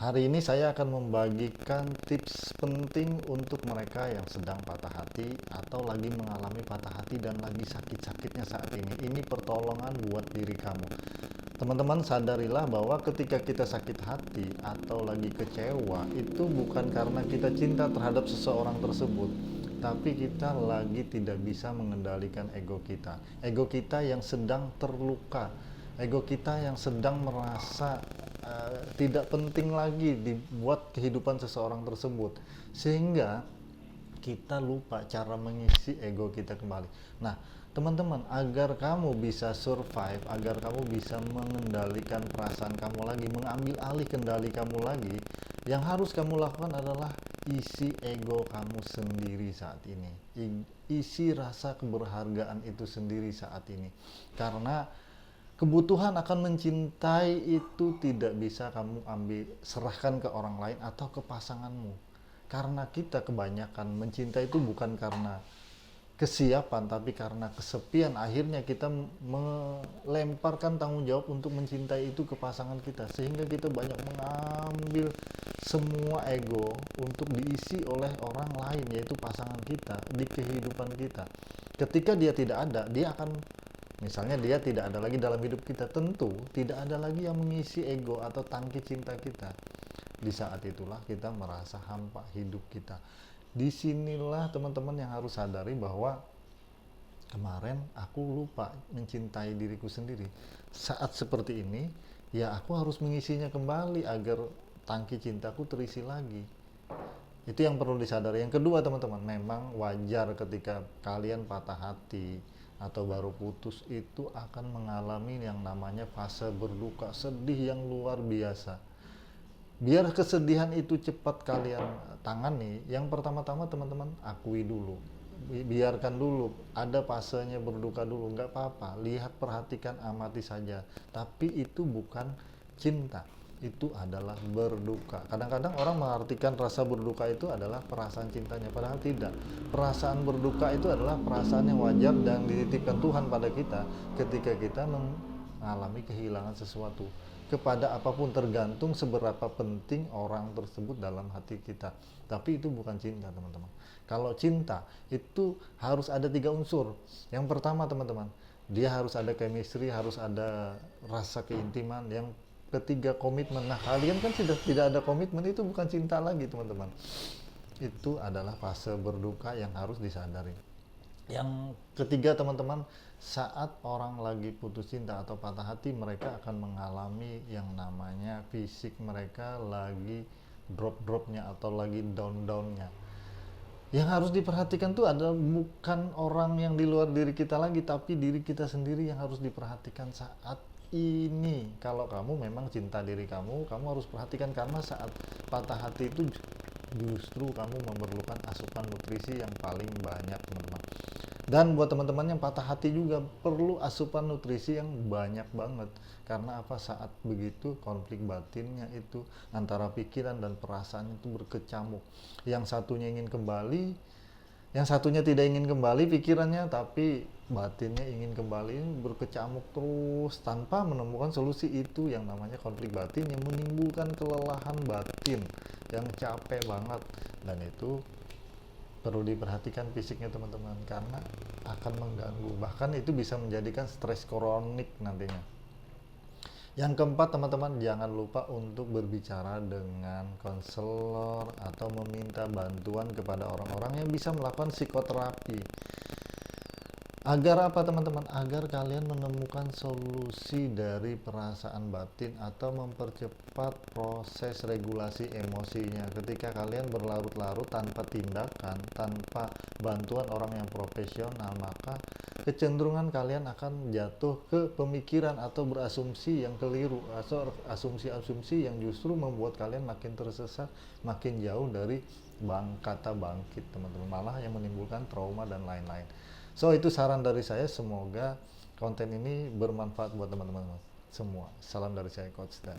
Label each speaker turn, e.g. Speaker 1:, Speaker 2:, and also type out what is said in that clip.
Speaker 1: Hari ini saya akan membagikan tips penting untuk mereka yang sedang patah hati atau lagi mengalami patah hati dan lagi sakit-sakitnya saat ini. Ini pertolongan buat diri kamu. Teman-teman, sadarilah bahwa ketika kita sakit hati atau lagi kecewa, itu bukan karena kita cinta terhadap seseorang tersebut, tapi kita lagi tidak bisa mengendalikan ego kita. Ego kita yang sedang terluka, ego kita yang sedang merasa tidak penting lagi dibuat kehidupan seseorang tersebut, sehingga kita lupa cara mengisi ego kita kembali. Nah, teman-teman, agar kamu bisa survive, agar kamu bisa mengendalikan perasaan kamu lagi, mengambil alih kendali kamu lagi, yang harus kamu lakukan adalah isi ego kamu sendiri saat ini. Isi rasa keberhargaan itu sendiri saat ini. Karena kebutuhan akan mencintai itu tidak bisa kamu ambil serahkan ke orang lain atau ke pasanganmu. Karena kita kebanyakan mencintai itu bukan karena kesiapan, tapi karena kesepian. Akhirnya kita melemparkan tanggung jawab untuk mencintai itu ke pasangan kita, sehingga kita banyak mengambil semua ego untuk diisi oleh orang lain, yaitu pasangan kita di kehidupan kita. Ketika dia tidak ada, dia akan, misalnya dia tidak ada lagi dalam hidup kita, tentu tidak ada lagi yang mengisi ego atau tangki cinta kita. Di saat itulah kita merasa hampa hidup kita. Disinilah teman-teman yang harus sadari bahwa kemarin aku lupa mencintai diriku sendiri. Saat seperti ini, ya aku harus mengisinya kembali agar tangki cintaku terisi lagi. Itu yang perlu disadari. Yang kedua, teman-teman, memang wajar ketika kalian patah hati atau baru putus itu akan mengalami yang namanya fase berduka, sedih yang luar biasa. Biar kesedihan itu cepat kalian tangani, yang pertama-tama teman-teman akui dulu. Biarkan dulu, ada fasenya berduka dulu, nggak apa-apa. Lihat, perhatikan, amati saja. Tapi itu bukan cinta, itu adalah berduka. Kadang-kadang orang mengartikan rasa berduka itu adalah perasaan cintanya, padahal tidak. Perasaan berduka itu adalah perasaan yang wajar dan dititipkan Tuhan pada kita ketika kita mengalami kehilangan sesuatu. Kepada apapun, tergantung seberapa penting orang tersebut dalam hati kita. Tapi itu bukan cinta, teman-teman. Kalau cinta itu harus ada 3 unsur. Yang pertama, teman-teman, dia harus ada chemistry, harus ada rasa keintiman. Yang ketiga, komitmen. Nah, kalian kan sudah tidak ada komitmen, itu bukan cinta lagi, teman-teman. Itu adalah fase berduka yang harus disadari. Yang ketiga, teman-teman, saat orang lagi putus cinta atau patah hati, mereka akan mengalami yang namanya fisik mereka lagi drop-dropnya atau lagi down-downnya. Yang harus diperhatikan tuh adalah bukan orang yang di luar diri kita lagi, tapi diri kita sendiri yang harus diperhatikan saat ini. Kalau kamu memang cinta diri kamu, kamu harus perhatikan, karena saat patah hati itu justru kamu memerlukan asupan nutrisi yang paling banyak, teman-teman. Dan buat teman-teman yang patah hati juga perlu asupan nutrisi yang banyak banget. Karena apa? Saat begitu konflik batinnya itu antara pikiran dan perasaan itu berkecamuk. Yang satunya ingin kembali, yang satunya tidak ingin kembali pikirannya, tapi batinnya ingin kembali. Ini berkecamuk terus tanpa menemukan solusi. Itu yang namanya konflik batin yang menimbulkan kelelahan batin yang capek banget. Dan itu perlu diperhatikan fisiknya, teman-teman, karena akan mengganggu, bahkan itu bisa menjadikan stres kronik nantinya. Yang keempat, teman-teman, jangan lupa untuk berbicara dengan konselor atau meminta bantuan kepada orang-orang yang bisa melakukan psikoterapi. Agar apa, teman-teman? Agar kalian menemukan solusi dari perasaan batin atau mempercepat proses regulasi emosinya. Ketika kalian berlarut-larut tanpa tindakan, tanpa bantuan orang yang profesional, maka kecenderungan kalian akan jatuh ke pemikiran atau berasumsi yang keliru, atau asumsi-asumsi yang justru membuat kalian makin tersesat, makin jauh dari kata bangkit, teman-teman, malah yang menimbulkan trauma dan lain-lain. So, itu saran dari saya. Semoga konten ini bermanfaat buat teman-teman semua. Salam dari saya, Coach Dan.